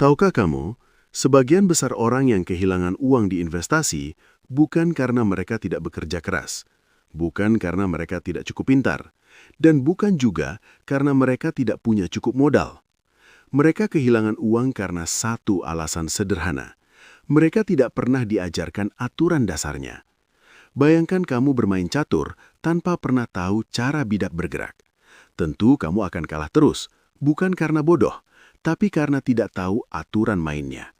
Tahukah kamu, sebagian besar orang yang kehilangan uang di investasi bukan karena mereka tidak bekerja keras, bukan karena mereka tidak cukup pintar, dan bukan juga karena mereka tidak punya cukup modal. Mereka kehilangan uang karena satu alasan sederhana. Mereka tidak pernah diajarkan aturan dasarnya. Bayangkan kamu bermain catur tanpa pernah tahu cara bidak bergerak. Tentu kamu akan kalah terus, bukan karena bodoh, tapi karena tidak tahu aturan mainnya.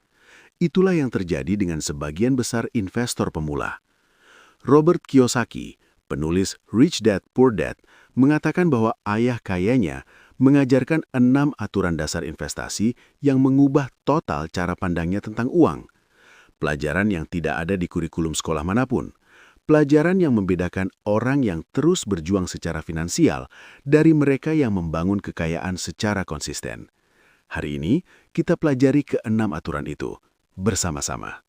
Itulah yang terjadi dengan sebagian besar investor pemula. Robert Kiyosaki, penulis Rich Dad Poor Dad, mengatakan bahwa ayah kayanya mengajarkan 6 aturan dasar investasi yang mengubah total cara pandangnya tentang uang. Pelajaran yang tidak ada di kurikulum sekolah manapun. Pelajaran yang membedakan orang yang terus berjuang secara finansial dari mereka yang membangun kekayaan secara konsisten. Hari ini, kita pelajari ke-6 aturan itu bersama-sama.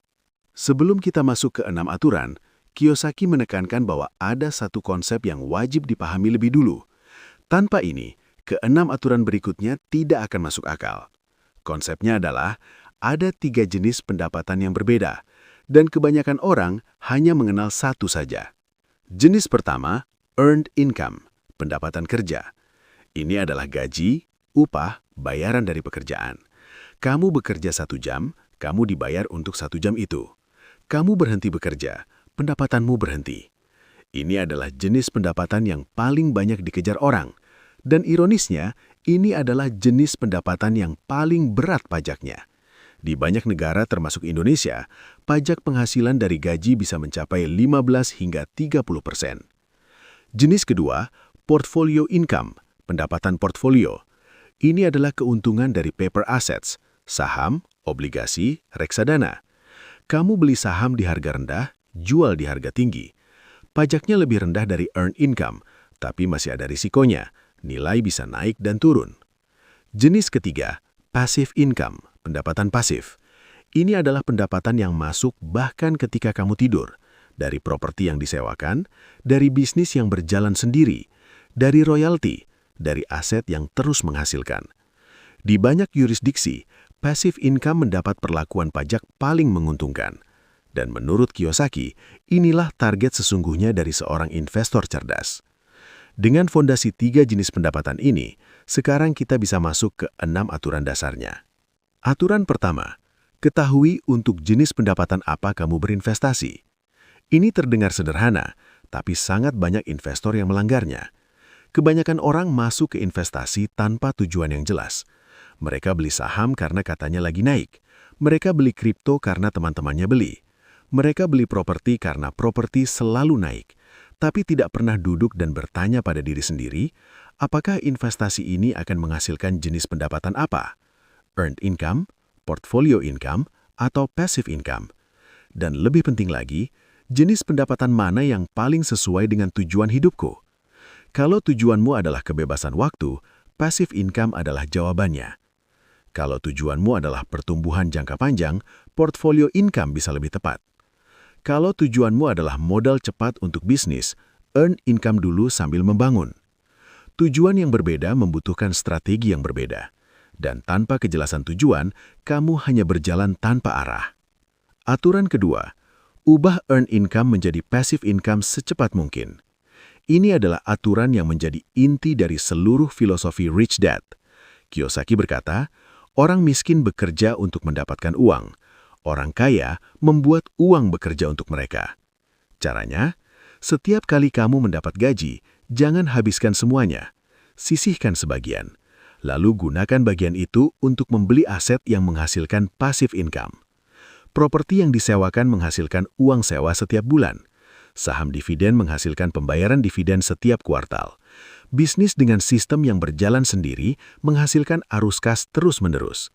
Sebelum kita masuk ke 6 aturan, Kiyosaki menekankan bahwa ada satu konsep yang wajib dipahami lebih dulu. Tanpa ini, ke-6 aturan berikutnya tidak akan masuk akal. Konsepnya adalah ada 3 jenis pendapatan yang berbeda, dan kebanyakan orang hanya mengenal satu saja. Jenis pertama, earned income, pendapatan kerja. Ini adalah gaji, upah, bayaran dari pekerjaan. Kamu bekerja 1 jam, kamu dibayar untuk 1 jam itu. Kamu berhenti bekerja, pendapatanmu berhenti. Ini adalah jenis pendapatan yang paling banyak dikejar orang. Dan ironisnya, ini adalah jenis pendapatan yang paling berat pajaknya. Di banyak negara termasuk Indonesia, pajak penghasilan dari gaji bisa mencapai 15 hingga 30%. Jenis kedua, portfolio income, pendapatan portfolio. Ini adalah keuntungan dari paper assets, saham, obligasi, reksadana. Kamu beli saham di harga rendah, jual di harga tinggi. Pajaknya lebih rendah dari earned income, tapi masih ada risikonya, nilai bisa naik dan turun. Jenis ketiga, passive income, pendapatan pasif. Ini adalah pendapatan yang masuk bahkan ketika kamu tidur, dari properti yang disewakan, dari bisnis yang berjalan sendiri, dari royalti, dari aset yang terus menghasilkan. Di banyak yurisdiksi, passive income mendapat perlakuan pajak paling menguntungkan. Dan menurut Kiyosaki, inilah target sesungguhnya dari seorang investor cerdas. Dengan fondasi 3 jenis pendapatan ini, sekarang kita bisa masuk ke 6 aturan dasarnya. Aturan pertama, ketahui untuk jenis pendapatan apa kamu berinvestasi. Ini terdengar sederhana, tapi sangat banyak investor yang melanggarnya. Kebanyakan orang masuk ke investasi tanpa tujuan yang jelas. Mereka beli saham karena katanya lagi naik. Mereka beli kripto karena teman-temannya beli. Mereka beli properti karena properti selalu naik, tapi tidak pernah duduk dan bertanya pada diri sendiri, apakah investasi ini akan menghasilkan jenis pendapatan apa? Earned income, portfolio income, atau passive income. Dan lebih penting lagi, jenis pendapatan mana yang paling sesuai dengan tujuan hidupku? Kalau tujuanmu adalah kebebasan waktu, passive income adalah jawabannya. Kalau tujuanmu adalah pertumbuhan jangka panjang, portfolio income bisa lebih tepat. Kalau tujuanmu adalah modal cepat untuk bisnis, earn income dulu sambil membangun. Tujuan yang berbeda membutuhkan strategi yang berbeda. Dan tanpa kejelasan tujuan, kamu hanya berjalan tanpa arah. Aturan kedua, ubah earn income menjadi passive income secepat mungkin. Ini adalah aturan yang menjadi inti dari seluruh filosofi Rich Dad. Kiyosaki berkata, orang miskin bekerja untuk mendapatkan uang. Orang kaya membuat uang bekerja untuk mereka. Caranya, setiap kali kamu mendapat gaji, jangan habiskan semuanya. Sisihkan sebagian. Lalu gunakan bagian itu untuk membeli aset yang menghasilkan passive income. Properti yang disewakan menghasilkan uang sewa setiap bulan. Saham dividen menghasilkan pembayaran dividen setiap kuartal. Bisnis dengan sistem yang berjalan sendiri menghasilkan arus kas terus-menerus.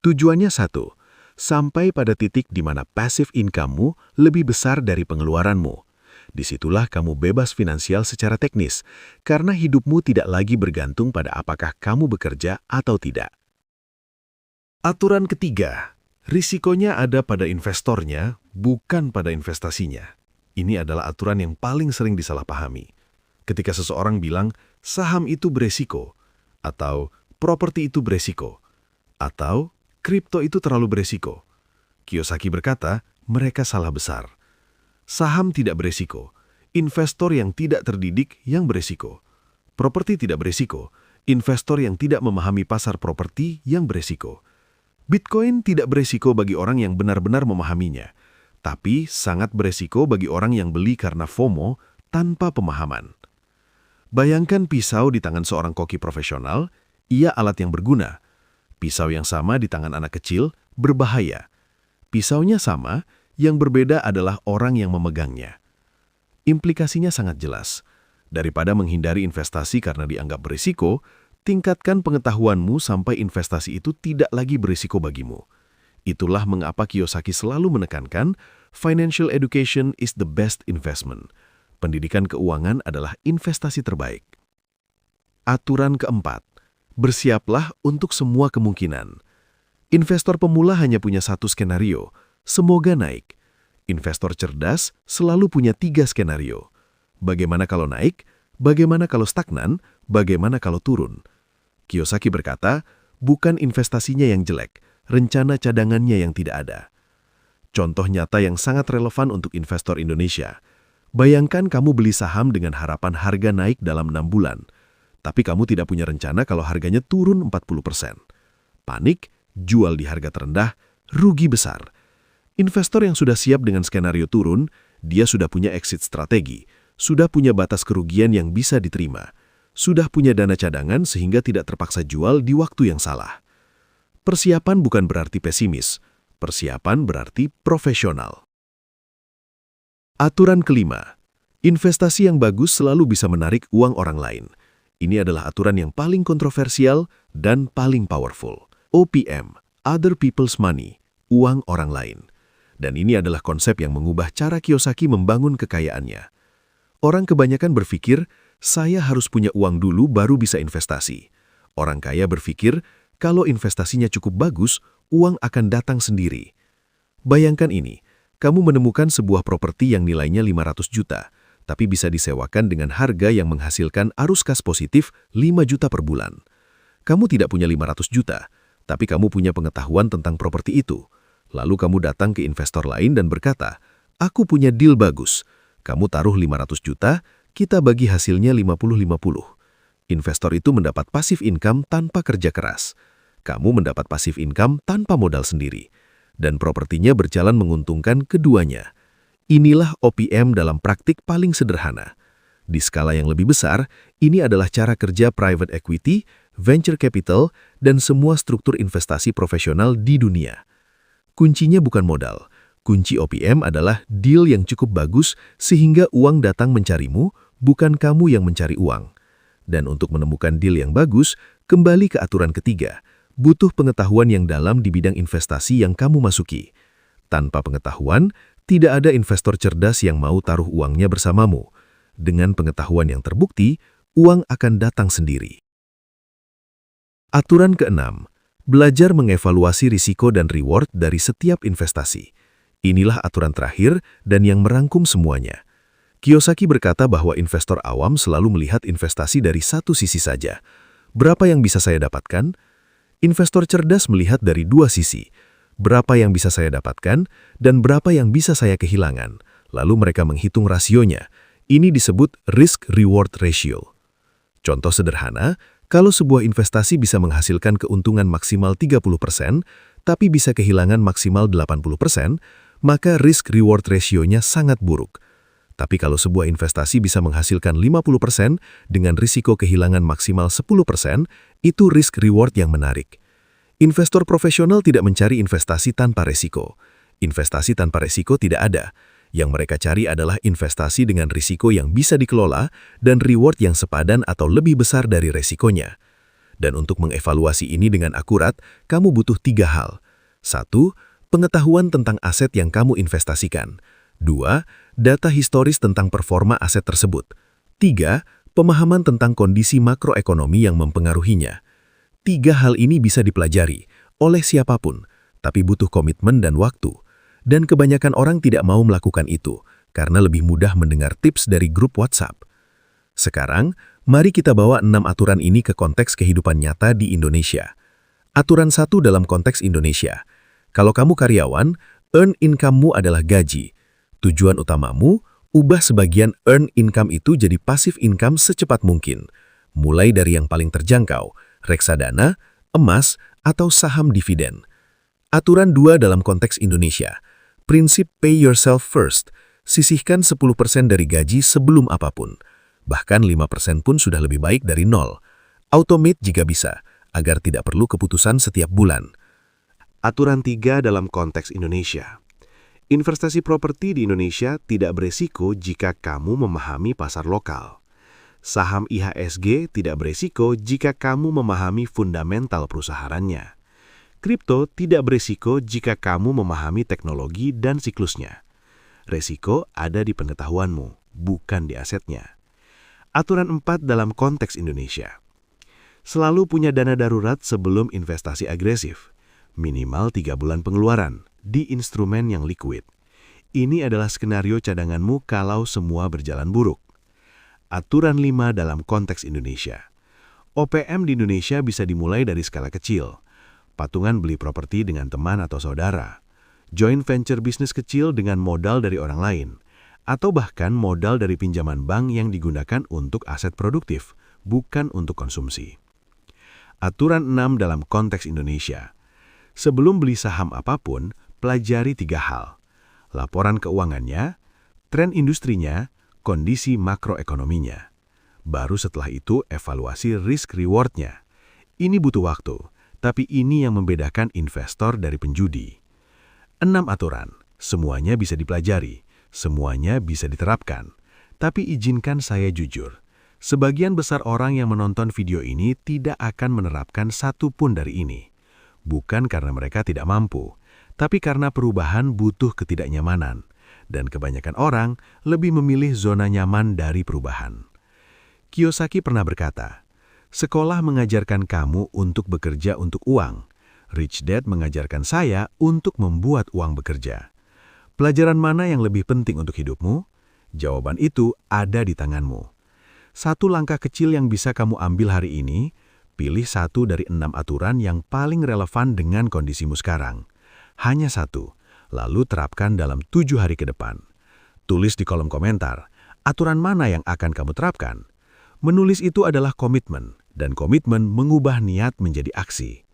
Tujuannya satu, sampai pada titik di mana passive income-mu lebih besar dari pengeluaranmu. Disitulah kamu bebas finansial secara teknis, karena hidupmu tidak lagi bergantung pada apakah kamu bekerja atau tidak. Aturan ketiga, risikonya ada pada investornya, bukan pada investasinya. Ini adalah aturan yang paling sering disalahpahami. Ketika seseorang bilang, saham itu beresiko, atau properti itu beresiko, atau kripto itu terlalu beresiko. Kiyosaki berkata, mereka salah besar. Saham tidak beresiko. Investor yang tidak terdidik yang beresiko. Properti tidak beresiko. Investor yang tidak memahami pasar properti yang beresiko. Bitcoin tidak beresiko bagi orang yang benar-benar memahaminya, tapi sangat beresiko bagi orang yang beli karena FOMO tanpa pemahaman. Bayangkan pisau di tangan seorang koki profesional, ia alat yang berguna. Pisau yang sama di tangan anak kecil berbahaya. Pisaunya sama, yang berbeda adalah orang yang memegangnya. Implikasinya sangat jelas. Daripada menghindari investasi karena dianggap berisiko, tingkatkan pengetahuanmu sampai investasi itu tidak lagi berisiko bagimu. Itulah mengapa Kiyosaki selalu menekankan, financial education is the best investment. Pendidikan keuangan adalah investasi terbaik. Aturan keempat, bersiaplah untuk semua kemungkinan. Investor pemula hanya punya satu skenario, semoga naik. Investor cerdas selalu punya 3 skenario. Bagaimana kalau naik? Bagaimana kalau stagnan? Bagaimana kalau turun? Kiyosaki berkata, bukan investasinya yang jelek, rencana cadangannya yang tidak ada. Contoh nyata yang sangat relevan untuk investor Indonesia. Bayangkan kamu beli saham dengan harapan harga naik dalam 6 bulan, tapi kamu tidak punya rencana kalau harganya turun 40%. Panik, jual di harga terendah, rugi besar. Investor yang sudah siap dengan skenario turun, dia sudah punya exit strategi, sudah punya batas kerugian yang bisa diterima, sudah punya dana cadangan sehingga tidak terpaksa jual di waktu yang salah. Persiapan bukan berarti pesimis, persiapan berarti profesional. Aturan kelima, investasi yang bagus selalu bisa menarik uang orang lain. Ini adalah aturan yang paling kontroversial dan paling powerful. OPM, Other People's Money, uang orang lain. Dan ini adalah konsep yang mengubah cara Kiyosaki membangun kekayaannya. Orang kebanyakan berpikir, saya harus punya uang dulu baru bisa investasi. Orang kaya berpikir, kalau investasinya cukup bagus, uang akan datang sendiri. Bayangkan ini, kamu menemukan sebuah properti yang nilainya 500 juta, tapi bisa disewakan dengan harga yang menghasilkan arus kas positif 5 juta per bulan. Kamu tidak punya 500 juta, tapi kamu punya pengetahuan tentang properti itu. Lalu kamu datang ke investor lain dan berkata, aku punya deal bagus. Kamu taruh 500 juta, kita bagi hasilnya 50-50. Investor itu mendapat passive income tanpa kerja keras. Kamu mendapat passive income tanpa modal sendiri. Dan propertinya berjalan menguntungkan keduanya. Inilah OPM dalam praktik paling sederhana. Di skala yang lebih besar, ini adalah cara kerja private equity, venture capital, dan semua struktur investasi profesional di dunia. Kuncinya bukan modal. Kunci OPM adalah deal yang cukup bagus sehingga uang datang mencarimu, bukan kamu yang mencari uang. Dan untuk menemukan deal yang bagus, kembali ke aturan ketiga, butuh pengetahuan yang dalam di bidang investasi yang kamu masuki. Tanpa pengetahuan, tidak ada investor cerdas yang mau taruh uangnya bersamamu. Dengan pengetahuan yang terbukti, uang akan datang sendiri. Aturan keenam, belajar mengevaluasi risiko dan reward dari setiap investasi. Inilah aturan terakhir dan yang merangkum semuanya. Kiyosaki berkata bahwa investor awam selalu melihat investasi dari satu sisi saja. Berapa yang bisa saya dapatkan? Investor cerdas melihat dari 2 sisi. Berapa yang bisa saya dapatkan dan berapa yang bisa saya kehilangan. Lalu mereka menghitung rasionya. Ini disebut risk-reward ratio. Contoh sederhana, kalau sebuah investasi bisa menghasilkan keuntungan maksimal 30%, tapi bisa kehilangan maksimal 80%, maka risk-reward ratio-nya sangat buruk. Tapi kalau sebuah investasi bisa menghasilkan 50% dengan risiko kehilangan maksimal 10%, itu risk-reward yang menarik. Investor profesional tidak mencari investasi tanpa risiko. Investasi tanpa risiko tidak ada. Yang mereka cari adalah investasi dengan risiko yang bisa dikelola dan reward yang sepadan atau lebih besar dari risikonya. Dan untuk mengevaluasi ini dengan akurat, kamu butuh 3 hal. 1. Pengetahuan tentang aset yang kamu investasikan. 2. Data historis tentang performa aset tersebut. 3. Pemahaman tentang kondisi makroekonomi yang mempengaruhinya. 3 hal ini bisa dipelajari oleh siapapun, tapi butuh komitmen dan waktu. Dan kebanyakan orang tidak mau melakukan itu, karena lebih mudah mendengar tips dari grup WhatsApp. Sekarang, mari kita bawa 6 aturan ini ke konteks kehidupan nyata di Indonesia. Aturan 1 dalam konteks Indonesia. Kalau kamu karyawan, earn income-mu adalah gaji. Tujuan utamamu, ubah sebagian earn income itu jadi passive income secepat mungkin. Mulai dari yang paling terjangkau, reksadana, emas, atau saham dividen. Aturan 2 dalam konteks Indonesia. Prinsip pay yourself first. Sisihkan 10% dari gaji sebelum apapun. Bahkan 5% pun sudah lebih baik dari nol. Automate jika bisa, agar tidak perlu keputusan setiap bulan. Aturan 3 dalam konteks Indonesia. Investasi properti di Indonesia tidak beresiko jika kamu memahami pasar lokal. Saham IHSG tidak beresiko jika kamu memahami fundamental perusahaannya. Kripto tidak beresiko jika kamu memahami teknologi dan siklusnya. Resiko ada di pengetahuanmu, bukan di asetnya. Aturan 4 dalam konteks Indonesia. Selalu punya dana darurat sebelum investasi agresif. Minimal 3 bulan pengeluaran di instrumen yang liquid. Ini adalah skenario cadanganmu kalau semua berjalan buruk. Aturan 5 dalam konteks Indonesia. OPM di Indonesia bisa dimulai dari skala kecil. Patungan beli properti dengan teman atau saudara. Joint venture bisnis kecil dengan modal dari orang lain. Atau bahkan modal dari pinjaman bank yang digunakan untuk aset produktif, bukan untuk konsumsi. Aturan 6 dalam konteks Indonesia. Sebelum beli saham apapun, pelajari 3 hal. Laporan keuangannya, tren industrinya, kondisi makroekonominya. Baru setelah itu evaluasi risk-reward-nya. Ini butuh waktu, tapi ini yang membedakan investor dari penjudi. 6 aturan, semuanya bisa dipelajari, semuanya bisa diterapkan. Tapi izinkan saya jujur. Sebagian besar orang yang menonton video ini tidak akan menerapkan satu pun dari ini. Bukan karena mereka tidak mampu, tapi karena perubahan butuh ketidaknyamanan. Dan kebanyakan orang lebih memilih zona nyaman dari perubahan. Kiyosaki pernah berkata, "Sekolah mengajarkan kamu untuk bekerja untuk uang. Rich Dad mengajarkan saya untuk membuat uang bekerja." Pelajaran mana yang lebih penting untuk hidupmu? Jawaban itu ada di tanganmu. Satu langkah kecil yang bisa kamu ambil hari ini, pilih 1 dari 6 aturan yang paling relevan dengan kondisimu sekarang. Hanya 1, lalu terapkan dalam 7 hari ke depan. Tulis di kolom komentar, aturan mana yang akan kamu terapkan? Menulis itu adalah komitmen, dan komitmen mengubah niat menjadi aksi.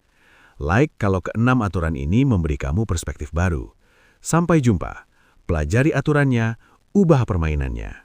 Like kalau ke-6 aturan ini memberi kamu perspektif baru. Sampai jumpa, pelajari aturannya, ubah permainannya.